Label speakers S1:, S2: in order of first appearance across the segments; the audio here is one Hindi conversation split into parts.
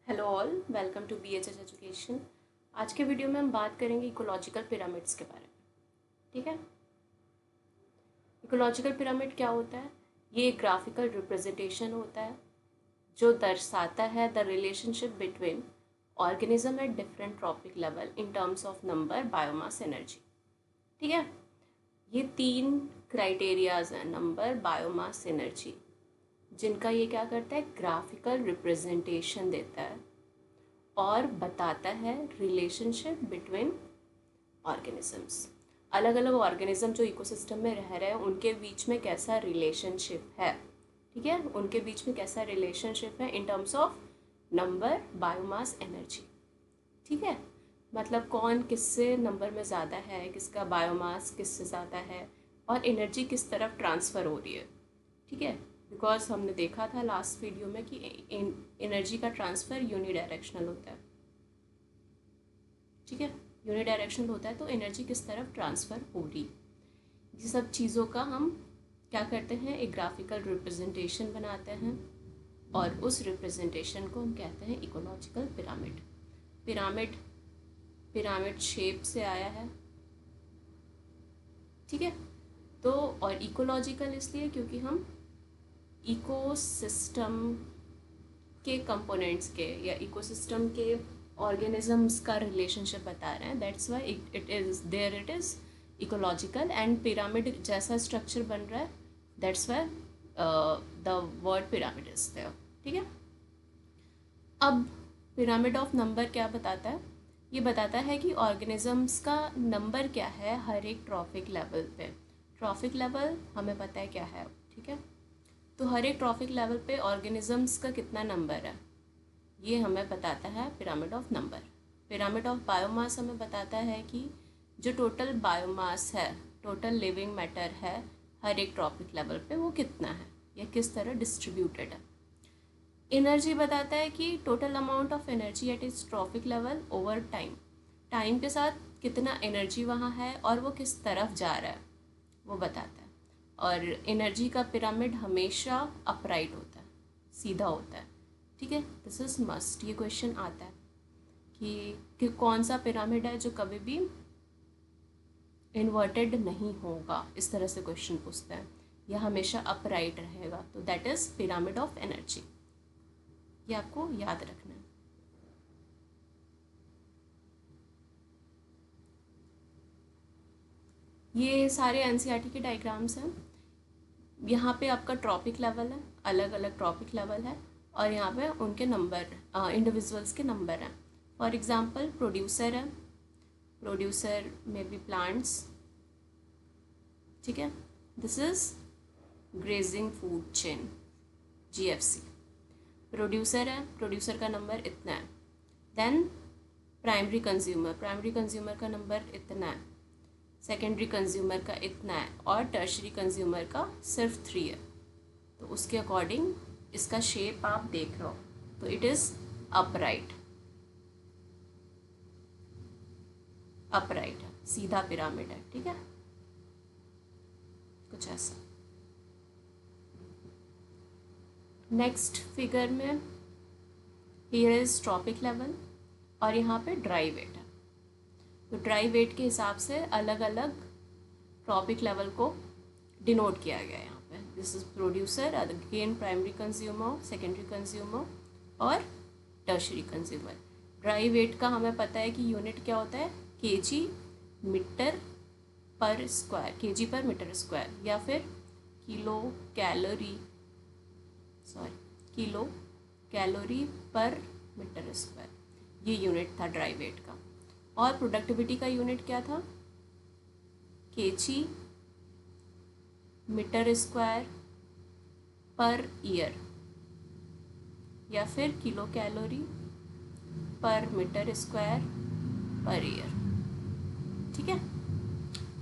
S1: Hello all, welcome to BHS education. आज के वीडियो में हम बात करेंगे इकोलॉजिकल पिरामिड्स के बारे में। ठीक है। इकोलॉजिकल पिरामिड क्या होता है? ये एक ग्राफिकल रिप्रेजेंटेशन होता है जो दर्शाता है the relationship between organism at different trophic level in terms of number, biomass, energy. ठीक है। ये तीन क्राइटेरियाज हैं, नंबर, बायोमास, एनर्जी, जिनका ये क्या करता है, ग्राफिकल रिप्रेजेंटेशन देता है और बताता है रिलेशनशिप बिटवीन ऑर्गेनिजम्स। अलग अलग ऑर्गेनिज्म जो इकोसिस्टम में रह रहे हैं उनके बीच में कैसा रिलेशनशिप है। ठीक है, उनके बीच में कैसा रिलेशनशिप है in terms of number, biomass, energy. ठीक है, मतलब कौन किससे नंबर में ज़्यादा है, किसका बायोमास किससे ज़्यादा है, और एनर्जी किस तरफ ट्रांसफ़र हो रही है। ठीक है, बिकॉज हमने देखा था लास्ट वीडियो में कि एनर्जी का ट्रांसफ़र यूनिडायरेक्शनल होता है। ठीक है, यूनिडायरेक्शनल होता है तो एनर्जी किस तरफ ट्रांसफ़र हो रही, ये सब चीज़ों का हम क्या करते हैं, एक ग्राफिकल रिप्रेजेंटेशन बनाते हैं और उस रिप्रेजेंटेशन को हम कहते हैं ecological pyramid. Pyramid pyramid shape से आया है। ठीक है, तो और इकोलॉजिकल इसलिए क्योंकि हम इकोसिस्टम के कंपोनेंट्स के या इकोसिस्टम के ऑर्गेनिजम्स का रिलेशनशिप बता रहे हैं। That's why it is ecological. And pyramid जैसा स्ट्रक्चर बन रहा है, that's why the word pyramid is there. ठीक है, अब पिरामिड ऑफ नंबर क्या बताता है? ये बताता है कि ऑर्गेनिजम्स का नंबर क्या है हर एक ट्रॉफिक लेवल पे। ट्रॉफिक लेवल हमें पता है क्या है। ठीक है, तो हर एक ट्रॉफिक लेवल पे ऑर्गेनिजम्स का कितना नंबर है ये हमें बताता है pyramid of number. Pyramid of biomass हमें बताता है कि जो टोटल बायोमास है, टोटल लिविंग मैटर है हर एक ट्रॉपिक लेवल पे, वो कितना है या किस तरह डिस्ट्रीब्यूटेड है। एनर्जी बताता है कि total amount of energy at its trophic level over time, time के साथ कितना एनर्जी वहाँ है और वो किस तरफ जा रहा है वो बताता है। और एनर्जी का पिरामिड हमेशा अपराइट होता है, सीधा होता है। ठीक है, दिस इज मस्ट, ये क्वेश्चन आता है कि कौन सा पिरामिड है जो कभी भी इन्वर्टेड नहीं होगा, इस तरह से क्वेश्चन पूछता है, या हमेशा अपराइट रहेगा। तो that is pyramid of energy, ये आपको याद रखना है। ये सारे एनसीईआरटी के डायग्राम्स हैं। यहाँ पे आपका ट्रॉपिक लेवल है, अलग अलग ट्रॉपिक लेवल है, और यहाँ पे उनके नंबर, इंडिविजुअल्स के नंबर हैं। फॉर एग्जांपल प्रोड्यूसर है, प्रोड्यूसर में भी प्लांट्स। ठीक है, this is grazing food chain, GFC। Producer है, प्रोड्यूसर का नंबर इतना है। Then primary consumer, primary consumer का नंबर इतना है, सेकेंडरी कंज्यूमर का इतना है, और टर्शरी कंज्यूमर का सिर्फ 3 है। तो उसके अकॉर्डिंग इसका शेप आप देख रहे हो, तो इट इज़ अपराइट, अपराइट है, सीधा पिरामिड है। ठीक है, कुछ ऐसा। नेक्स्ट फिगर में हियर इज ट्रॉपिक लेवल और यहाँ पे ड्राई वेट है। तो ड्राई वेट के हिसाब से अलग अलग ट्रॉपिक लेवल को डिनोट किया गया है यहाँ पे। This is producer, again primary consumer, secondary consumer और टर्शरी कंज्यूमर। ड्राई वेट का हमें पता है कि यूनिट क्या होता है, kg metre per square, kg per metre square, या फिर kilocalorie, kilocalorie per metre square, ये यूनिट था ड्राई वेट का। और प्रोडक्टिविटी का यूनिट क्या था, kg metre square per year, या फिर kilocalorie per metre square per year. ठीक है,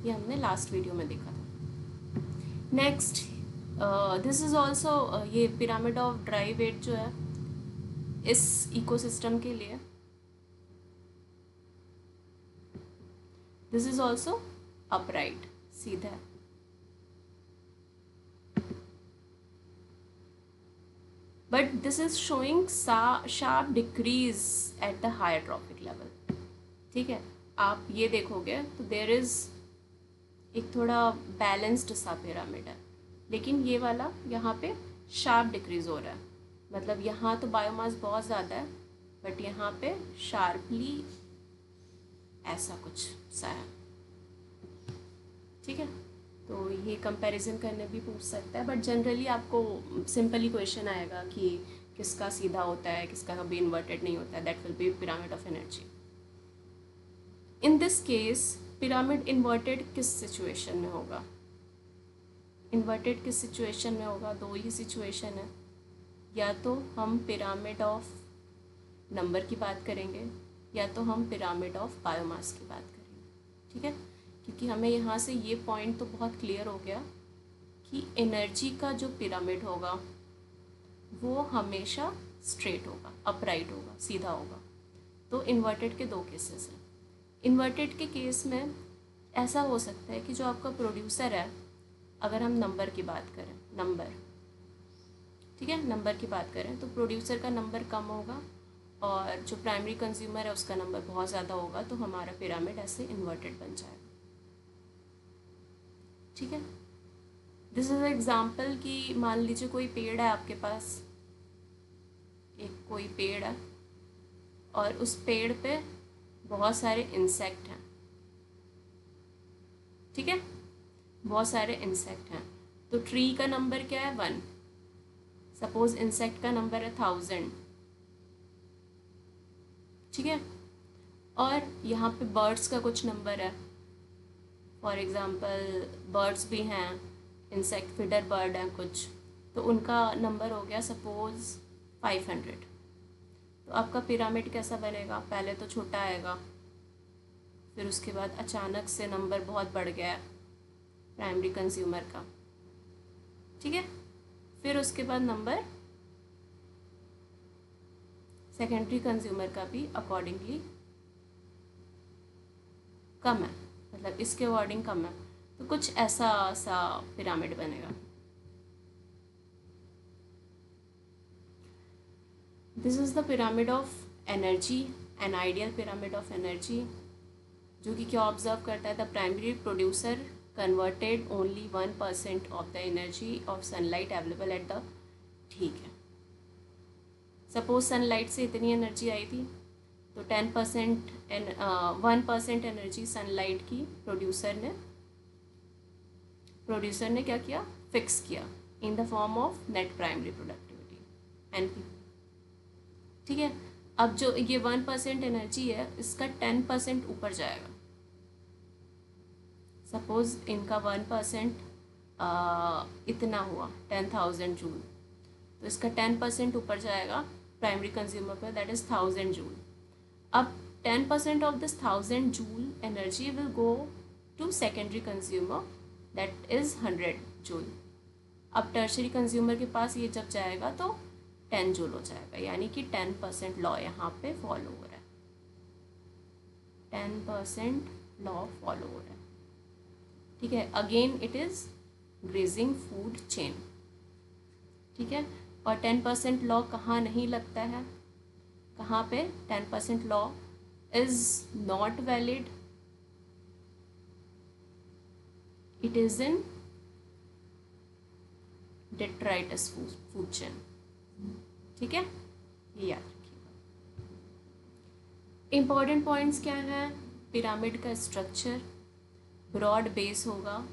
S1: ये हमने लास्ट वीडियो में देखा था। नेक्स्ट, दिस इज ऑल्सो, ये पिरामिड ऑफ ड्राई वेट जो है इस इकोसिस्टम के लिए, दिस इज ऑल्सो अपराइट, सीधा है। But this is showing sharp decrease at the higher trophic level. ठीक है, आप ये देखोगे तो देर इज़ एक थोड़ा बैलेंस्ड सा पिरामिड है, लेकिन ये वाला यहाँ पे शार्प डिक्रीज हो रहा है। मतलब यहाँ तो बायोमास बहुत ज़्यादा है, बट यहाँ पे शार्पली ऐसा कुछ सा है। ठीक है, तो ये कंपैरिजन करने भी पूछ सकता है, बट जनरली आपको सिंपली क्वेश्चन आएगा कि किसका सीधा होता है, किसका कभी इन्वर्टेड नहीं होता है, that will be pyramid of energy. In this case pyramid inverted किस सिचुएशन में होगा? इन्वर्टेड किस सिचुएशन में होगा? दो ही सिचुएशन है, या तो हम पिरामिड ऑफ नंबर की बात करेंगे, या तो हम पिरामिड ऑफ बायोमास की बात करेंगे। ठीक है, क्योंकि हमें यहाँ से ये पॉइंट तो बहुत क्लियर हो गया कि एनर्जी का जो पिरामिड होगा वो हमेशा स्ट्रेट होगा, अपराइट होगा, सीधा होगा। तो इन्वर्टेड के दो केसेस हैं। इन्वर्टेड के केस में ऐसा हो सकता है कि जो आपका प्रोड्यूसर है, अगर हम नंबर की बात करें, नंबर, ठीक है, नंबर की बात करें तो प्रोड्यूसर का नंबर कम होगा और जो प्राइमरी कंज्यूमर है उसका नंबर बहुत ज़्यादा होगा, तो हमारा पिरामिड ऐसे इन्वर्टेड बन जाएगा। ठीक है, दिस इज एग्जाम्पल कि मान लीजिए कोई पेड़ है आपके पास, एक कोई पेड़ है और उस पेड़ पे बहुत सारे इंसेक्ट हैं। ठीक है, बहुत सारे इंसेक्ट हैं, तो ट्री का नंबर क्या है? 1। सपोज इंसेक्ट का नंबर है 1000। ठीक है, और यहाँ पे बर्ड्स का कुछ नंबर है, फॉर एग्ज़ाम्पल बर्ड्स भी हैं, इंसेक्ट फीडर बर्ड हैं कुछ, तो उनका नंबर हो गया सपोज 500। तो आपका पिरामिड कैसा बनेगा? पहले तो छोटा आएगा, फिर उसके बाद अचानक से नंबर बहुत बढ़ गया है प्राइमरी कंज्यूमर का। ठीक है, फिर उसके बाद नंबर सेकेंडरी कंज्यूमर का भी अकॉर्डिंगली कम है, मतलब इसके अकॉर्डिंग कम है, तो कुछ ऐसा सा पिरामिड बनेगा। This is the pyramid of energy, an ideal pyramid of energy, जो कि क्या ऑब्जर्व करता है? The primary producer converted only 1% of the energy of sunlight available at the. ठीक है, सपोज सनलाइट से इतनी एनर्जी आई थी, तो 10% 1% एनर्जी सनलाइट की प्रोड्यूसर ने क्या किया? फिक्स किया in the form of net primary productivity, NP। ठीक है, अब जो ये 1% एनर्जी है, इसका 10% ऊपर जाएगा। सपोज इनका 1% इतना हुआ 10,000 जूल, तो इसका 10% ऊपर जाएगा प्राइमरी कंज्यूमर पर, दैट इज़ 1000 जूल। अब 10% of this 1000 joule energy will go to secondary consumer, that is 100 joule. अब टर्शरी कंज्यूमर के पास ये जब जाएगा तो 10 जूल हो जाएगा, यानी कि 10% लॉ यहाँ पे फॉलो हो रहा है, 10% लॉ फॉलो हो रहा है। ठीक है, again it is grazing food chain. ठीक है, और 10% लॉ कहाँ नहीं लगता है? कहाँ पे 10% law is not valid? It is in detritus food chain. ठीक है, ये याद रखिएगा। इंपॉर्टेंट पॉइंट्स क्या हैं? पिरामिड का स्ट्रक्चर ब्रॉड बेस होगा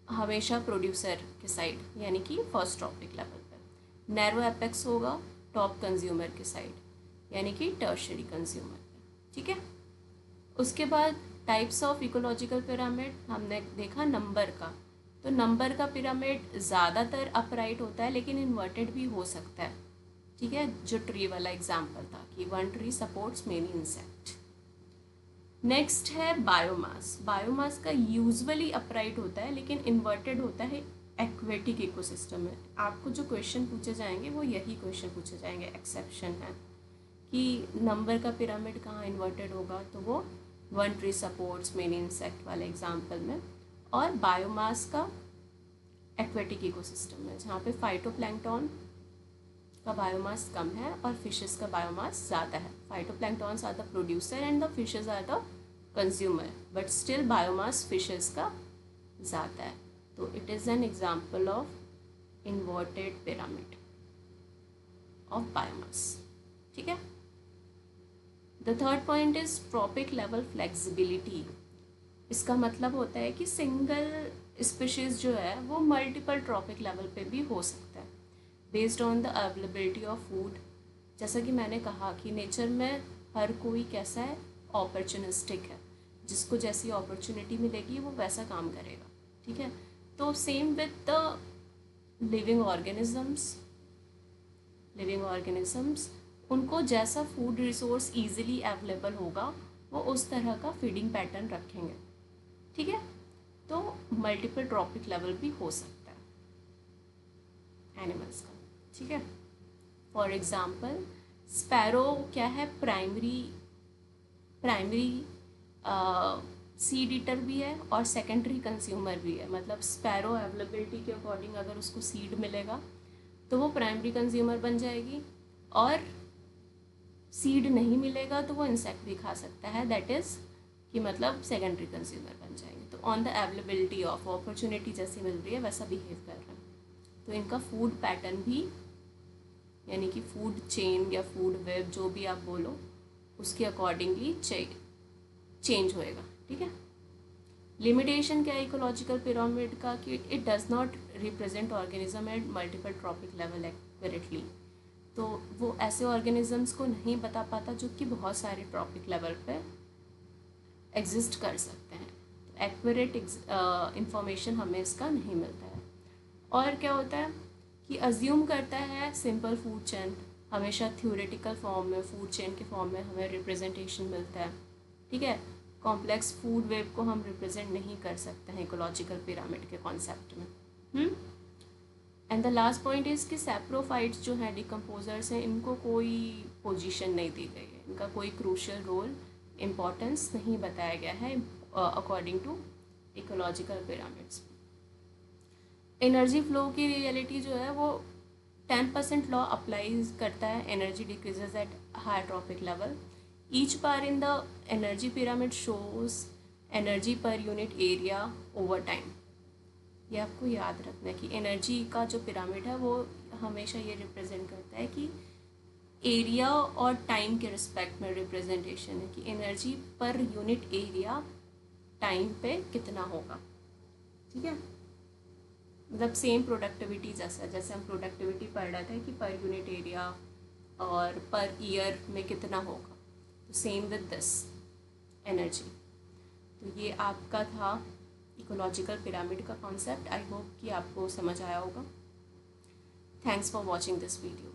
S1: हमेशा प्रोड्यूसर के साइड, यानी कि फर्स्ट ट्रॉपिक लेवल पे। नैरो एपेक्स होगा टॉप कंज्यूमर के साइड, यानी कि टर्शरी कंज्यूमर। ठीक है, उसके बाद टाइप्स ऑफ इकोलॉजिकल पिरामिड हमने देखा नंबर का, तो नंबर का पिरामिड ज़्यादातर अपराइट होता है, लेकिन इन्वर्टेड भी हो सकता है। ठीक है, जो ट्री वाला एग्जाम्पल था कि 1 tree supports many insect. Next है बायोमास। बायोमास का यूजुअली अपराइट होता है, लेकिन इन्वर्टेड होता है एक्वेटिक इकोसिस्टम में। आपको जो क्वेश्चन पूछे जाएंगे वो यही क्वेश्चन पूछे जाएंगे। एक्सेप्शन है कि नंबर का पिरामिड कहाँ इन्वर्टेड होगा, तो वो 1 ट्री सपोर्ट्स मेनी इंसेक्ट वाले एग्जाम्पल में, और बायोमास का एक्वेटिक इकोसिस्टम में, जहाँ पे फाइटोप्लैंक्टन का बायोमास कम है और फिशेस का बायोमास ज़्यादा है. Phytoplanktons are the producer and the fishes are the consumer, but still biomass fishes का ज़्यादा है. तो it is an example of inverted pyramid of biomass. ठीक है. The third point is trophic level flexibility. इसका मतलब होता है कि सिंगल स्पीशीज़ जो है वो मल्टीपल ट्रॉपिक लेवल पे भी हो सकता है based on the availability of food. जैसा कि मैंने कहा कि नेचर में हर कोई कैसा है, अपॉर्चुनिस्टिक है. जिसको जैसी अपॉर्चुनिटी मिलेगी वो वैसा काम करेगा. ठीक है. तो same with the living organisms उनको जैसा फूड रिसोर्स ईजिली अवेलेबल होगा वो उस तरह का फीडिंग पैटर्न रखेंगे. ठीक है. तो मल्टीपल ट्रॉपिक लेवल भी हो सकता है एनिमल्स का. ठीक है. फॉर एग्जाम्पल स्पैरो क्या है, प्राइमरी सीड ईटर भी है और सेकेंडरी कंज्यूमर भी है. मतलब स्पैरो अवेलेबिलिटी के अकॉर्डिंग अगर उसको सीड मिलेगा तो वो प्राइमरी कंज्यूमर बन जाएगी, और सीड नहीं मिलेगा तो वो इंसेक्ट भी खा सकता है, दैट इज़ कि मतलब सेकेंडरी कंज्यूमर बन जाएंगे. तो on the availability of opportunity जैसी मिल रही है वैसा बिहेव कर रहे हैं. तो इनका फूड पैटर्न भी, यानी कि फूड चेन या फूड वेब जो भी आप बोलो, उसके अकॉर्डिंगली चेंज होएगा. ठीक है. लिमिटेशन क्या है इकोलॉजिकल पिरामिड का, कि it does not represent organism at multiple trophic level accurately. तो वो ऐसे ऑर्गेनिजम्स को नहीं बता पाता जो कि बहुत सारे ट्रॉपिक लेवल पे एग्जिस्ट कर सकते हैं. तो एक्यूरेट इंफॉर्मेशन हमें इसका नहीं मिलता है. और क्या होता है कि अज्यूम करता है सिंपल फूड चेन, हमेशा थ्योरेटिकल फॉर्म में, फूड चेन के फॉर्म में हमें रिप्रेजेंटेशन मिलता है. ठीक है. कॉम्प्लेक्स फूड वेब को हम रिप्रेजेंट नहीं कर सकते हैं इकोलॉजिकल पिरामिड के कॉन्सेप्ट में. And the last point is कि सैप्रोफाइट्स जो हैं, डिकम्पोजर्स हैं, इनको कोई पोजीशन नहीं दी गई है, इनका कोई क्रूशियल रोल, इम्पोर्टेंस नहीं बताया गया है according to ecological pyramids. Energy flow की रियलिटी जो है वो 10% लॉ अप्लाइज करता है. Energy decreases at higher trophic level. Each bar in the energy pyramid shows energy per unit area over time. ये आपको याद रखना है कि एनर्जी का जो पिरामिड है वो हमेशा ये रिप्रेजेंट करता है कि एरिया और टाइम के रिस्पेक्ट में रिप्रेजेंटेशन है कि energy per unit area time पे कितना होगा. ठीक है. मतलब सेम प्रोडक्टिविटी जैसे हम प्रोडक्टिविटी पढ़ रहे थे कि पर यूनिट एरिया और पर ईयर में कितना होगा, तो सेम विद दिस एनर्जी. तो ये आपका था इकोलॉजिकल पिरामिड का कॉन्सेप्ट. आई होप कि आपको समझ आया होगा. Thanks for watching this video.